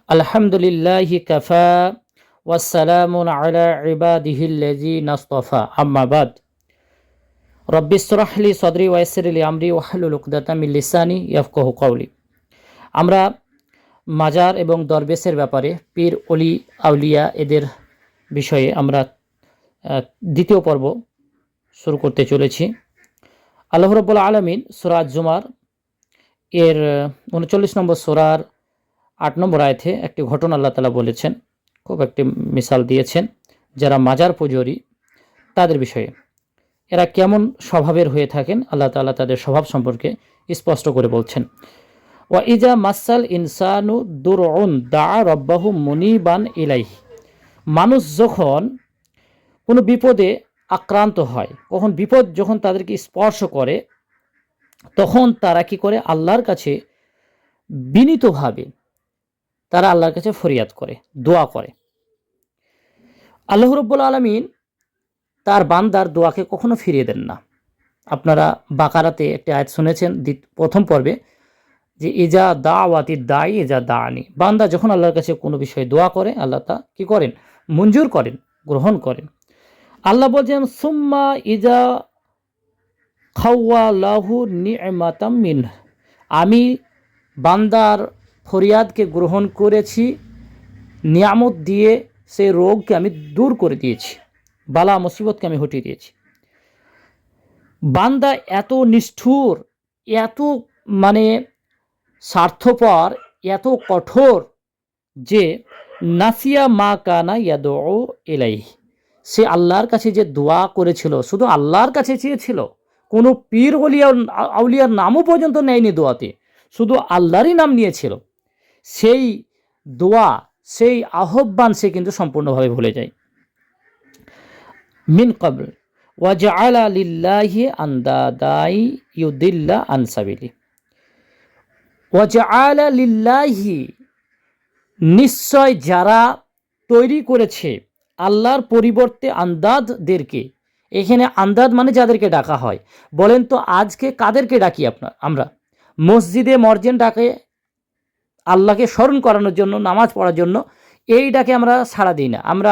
আলহামদুলিল্লাহি কাফা ওয়াসসালামুন আলা ইবাদিহিল্লাযীনা ইসতাফা আম্মা বাদ রব্বিশ শরহ লি সদরি ওয়া ইয়াসসির লি আমরি ওয়াহলুল উকদাতাম মিন লিসানি ইয়াফকাহু কওলি। আমরা মাজার এবং দরবেশের ব্যাপারে, পীর অলি আউলিয়া এদের বিষয়ে আমরা দ্বিতীয় পর্ব শুরু করতে চলেছি। আল্লাহ রাব্বুল আলামিন সূরা আজ-জুমার এর ৩৯ নম্বর সূরার ৮ নম্বর আয়াতে একটি ঘটনা আল্লাহ তাআলা বলেছেন, খুব একটি মিসাল দিয়েছেন যারা মাজার পূজারী তাদের বিষয়ে। এরা কেমন স্বভাবের হয়ে থাকেন আল্লাহ তাআলা তাদের স্বভাব সম্পর্কে স্পষ্ট করে বলছেন। ওয়া ইজা মাসাল ইনসানু দুরউন দা রব্বাহু মুনিবান ইলাইহি। মানুষ যখন কোনো বিপদে আক্রান্ত হয়, কখন বিপদ যখন তাদেরকে স্পর্শ করে, তখন তারা কি করে? আল্লাহর কাছে বিনীতভাবে তারা আল্লাহর কাছে ফরিয়াদ করে, দোয়া করে। আল্লাহ রাব্বুল আলামিন তার বান্দার দোয়াকে কখনো ফিরিয়ে দেন না। আপনারা বাকারাতে একটি আয়াত শুনেছেন প্রথম পর্বে, যে ইজা দাওয়াতি দাই ইজা দাআনি। বান্দা যখন আল্লাহর কাছে কোনো বিষয়ে দোয়া করে, আল্লাহ তা কি করেন? মঞ্জুর করেন, গ্রহণ করেন। আল্লাহ বলছেন সুম্মা ইজা খাওয়ালাহু নি'মাতাম মিনহু। আমি বান্দার ফরিয়াদকে গ্রহণ করেছি, নিয়ামত দিয়ে সেই রোগকে আমি দূর করে দিয়েছি, বালা মুসিবতকে আমি হটিয়ে দিয়েছি। বান্দা এত নিষ্ঠুর, এত স্বার্থপর, এত কঠোর যে নাসিয়া মা কানা ইয়াদউ ইলাইহি। সে আল্লাহর কাছে যে দোয়া করেছিল, শুধু আল্লাহর কাছে চেয়েছিল, কোনো পীর আউলিয়ার নামও পর্যন্ত নেয়নি দোয়াতে, শুধু আল্লাহরই নাম নিয়েছিল। সেই দোয়া, সেই আহ্বান সে কিন্তু সম্পূর্ণভাবে ভুলে যায়। মিন ক্বাবল ওয়া জাআলা লিল্লাহি আনদাদাই ইউদিল্লা আন সাবিলি। ওয়া জাআলা লিল্লাহি, নিশ্চয় যারা তৈরি করেছে আল্লাহর পরিবর্তে আন্দাদদেরকে। এখানে আন্দাদ মানে যাদেরকে ডাকা হয়। বলেন তো আজকে কাদেরকে ডাকি আমরা? মসজিদে মর্জেন ডাকে আল্লাহকে স্মরণ করানোর জন্য, নামাজ পড়ার জন্য। এই ডাকে আমরা সাড়া দিই না। আমরা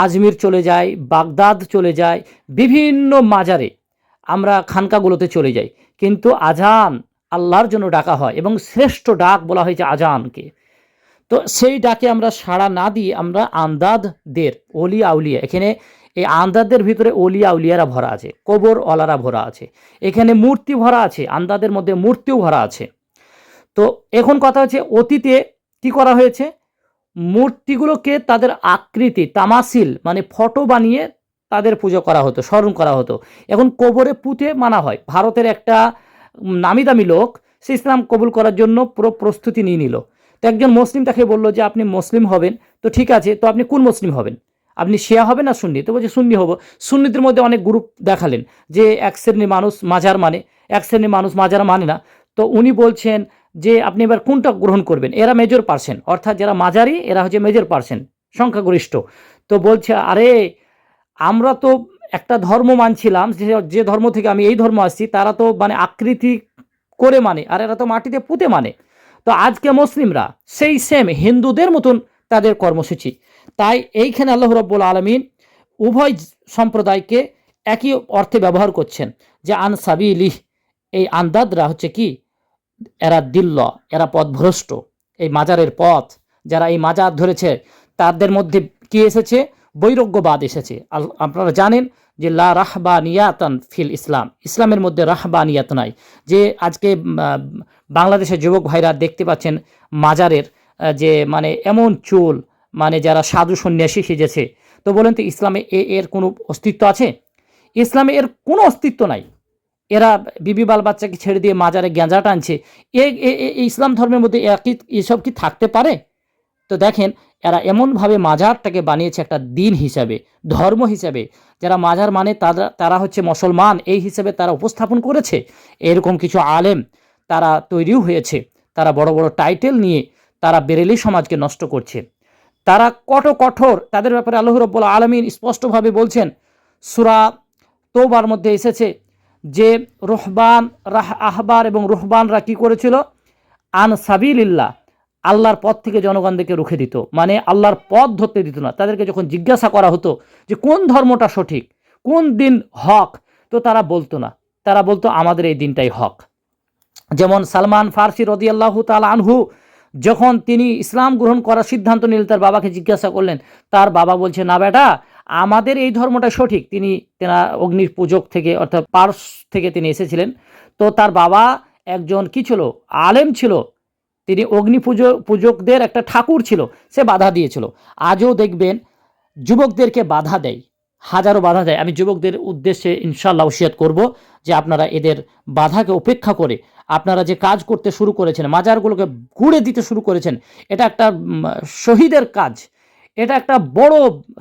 আজমির চলে যাই, বাগদাদ চলে যাই, বিভিন্ন মাজারে আমরা খানকাগুলোতে চলে যাই, কিন্তু আজান আল্লাহর জন্য ডাকা হয় এবং শ্রেষ্ঠ ডাক বলা হয়েছে আজানকে। তো সেই ডাকে আমরা সাড়া না দিয়ে আমরা আন্দাদদের, অলি আউলিয়া, এখানে এই আন্দাদদের ভিতরে অলি আউলিয়ারা ভরা আছে, কবর ওয়ালারা ভরা আছে, এখানে মূর্তি ভরা আছে, আন্দাদের মধ্যে মূর্তিও ভরা আছে। তো এখন কথা হচ্ছে, অতীতে কি করা হয়েছে? মূর্তিগুলোকে তাদের আকৃতি, তামাসিল মানে ফটো বানিয়ে তাদের পুজো করা হতো, স্মরণ করা হতো। এখন কবরে পুঁতে মানা হয়। ভারতের একটা নামি দামি লোক সে ইসলাম কবুল করার জন্য পুরো প্রস্তুতি নিয়ে নিল। তো একজন মুসলিম তাকে বলল যে আপনি মুসলিম হবেন, তো ঠিক আছে, তো আপনি কোন মুসলিম হবেন? আপনি শিয়া হবেন না সুন্নি? তো বলছে সুন্নি হব। সুন্নিদের মধ্যে অনেক গ্রুপ দেখালেন, যে এক শ্রেণীর মানুষ মাজার মানে, এক শ্রেণীর মানুষ মাজার মানে না। তো উনি বলছেন যে আপনি এবার কোনটা গ্রহণ করবেন? এরা মেজর পার্সেন্ট, অর্থাৎ যারা মাজারি এরা হচ্ছে মেজর পার্সেন্ট, সংখ্যাগরিষ্ঠ। তো বলছে আরে আমরা তো একটা ধর্ম মানছিলাম, যে ধর্ম থেকে আমি এই ধর্ম আসছি, তারা তো আকৃতি করে মানে, আর এরা তো মাটিতে পুঁতে মানে। তো আজকে মুসলিমরা সেই সেম হিন্দুদের মতন তাদের কর্মসূচি। তাই এইখানে আল্লাহ রাব্বুল আলামিন উভয় সম্প্রদায়কে একই অর্থে ব্যবহার করছেন, যে আন সাবিলিহ। এই আন্দাদরা হচ্ছে কি? এরা দিল্ল, এরা পথভ্রষ্ট। এই মাজারের পথ, যারা এই মাজার ধরেছে তাদের মধ্যে কি এসেছে? বৈরাগ্যবাদ এসেছে। আপনারা জানেন যে লা রাহবানিয়াতান ফিল ইসলাম, ইসলামের মধ্যে রাহবানিয়াত নাই। যে আজকে বাংলাদেশের যুবক ভাইরা দেখতে পাচ্ছেন মাজারের যে এমন চুল, যারা সাধু সন্ন্যাসী সেজেছে। তো বলেন তো ইসলামে এর কোনো অস্তিত্ব আছে? ইসলামে এর কোনো অস্তিত্ব নাই। এরা বিবি বাল বাচ্চাকে ছেড়ে দিয়ে মাজারে গেঁজা টানছে। ইসলাম ধর্মের মধ্যে এসব কি থাকতে পারে? তো দেখেন, এরা এমনভাবে মাজারটাকে বানিয়েছে একটা দিন হিসাবে, ধর্ম হিসাবে। যারা মাজার মানে তারা হচ্ছে মুসলমান, এই হিসেবে তারা উপস্থাপন করেছে। এরকম কিছু আলেম তারা তৈরিও হয়েছে, তারা বড় বড় টাইটেল নিয়ে তারা বেরেলি সমাজকে নষ্ট করছে। তারা কঠোর, তাদের ব্যাপারে আল্লাহ রাব্বুল আলামিন স্পষ্টভাবে বলছেন। সূরা তওবার মধ্যে এসেছে যে আহবার এবং রুহবানরা কি করেছিল? আন সাবিলিল্লাহ, আল্লাহর পথ থেকে জনগণদেরকে রুখে দিত, মানে আল্লাহর পথ ধরতে দিত না। তাদেরকে যখন জিজ্ঞাসা করা হতো যে কোন ধর্মটা সঠিক, কোন দিন হক, তো তারা বলতো না, তারা বলতো আমাদের এই দিনটাই হক। যেমন সালমান ফার্সি রাদিয়াল্লাহু তাআলা আনহু যখন তিনি ইসলাম গ্রহণ করার সিদ্ধান্ত নিলেন, তার বাবাকে জিজ্ঞাসা করলেন, তার বাবা বলছে, না বেটা, আমাদের এই ধর্মটা সঠিক। তেনা অগ্নির পূজক থেকে, অর্থাৎ পার্স থেকে তিনি এসেছিলেন। তো তার বাবা একজন কি ছিল, আলেম ছিল, তিনি অগ্নি পূজকদের একটা ঠাকুর ছিল, সে বাধা দিয়েছিল। আজও দেখবেন যুবকদেরকে বাধা দেয়, হাজারো বাধা দেয়। আমি যুবকদের উদ্দেশ্যে ইনশাআল্লাহ ওসিয়ত করব যে আপনারা এদের বাধাকে উপেক্ষা করে আপনারা যে কাজ করতে শুরু করেছেন, মাজারগুলোকে গুঁড়ে দিতে শুরু করেছেন, এটা একটা শহীদের কাজ, এটা একটা বড়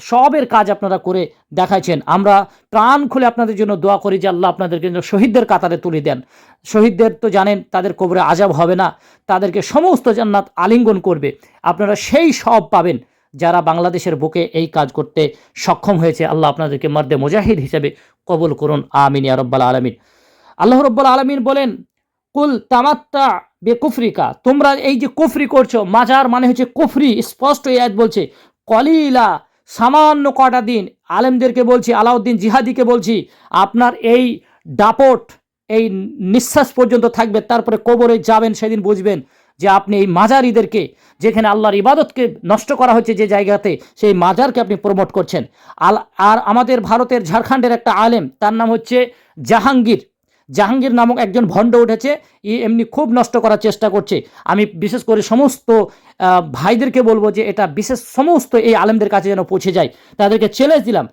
সবের কাজ আপনারা করে দেখাইছেন। আমরা প্রাণ খুলে আপনাদের জন্য দোয়া করি যে আল্লাহ আপনাদেরকে যেন শহীদদের কাতারে তুলে দেন। শহীদদের তো জানেন তাদের কবরে আযাব হবে না, তাদেরকে সমস্ত জান্নাত আলিঙ্গন করবে। আপনারা সেই সব পাবেন যারা বাংলাদেশের বুকে এই কাজ করতে সক্ষম হয়েছে। আল্লাহ আপনাদেরকে মর্দে মুজাহিদ হিসেবে কবুল করুন, আমিন ইয়া রাব্বাল আলামিন। আল্লাহ রাব্বুল আলামিন বলেন, কুল তামাত্তা বেকুফরিকা, তোমরা এই যে কুফরি করছো, মাজার মানে হচ্ছে কুফরি, স্পষ্ট এই আয়াত বলছে। কলিলা, সামান্য কটা দিন। আলেমদেরকে বলছি, আলাউদ্দিন জিহাদিকে বলছি, আপনার এই দাপট এই নিঃশ্বাস পর্যন্ত থাকবে, তারপরে কবরে যাবেন, সেদিন বুঝবেন যে আপনি এই মাজারিদেরকে, যেখানে আল্লাহর ইবাদতকে নষ্ট করা হচ্ছে যে জায়গাতে, সেই মাজারকে আপনি প্রমোট করছেন। আর আমাদের ভারতের ঝাড়খণ্ডের একটা আলেম, তার নাম হচ্ছে জাহাঙ্গীর নামক একজন ভণ্ড উঠেছে, এমনি খুব নষ্ট করার চেষ্টা করছে। আমি বিশেষ করে সমস্ত ভাইদেরকে বলবো যে এটা বিশেষ সমস্ত এই আলেমদের কাছে যেন পৌঁছে যায়, তাদেরকে চ্যালেঞ্জ দিলাম।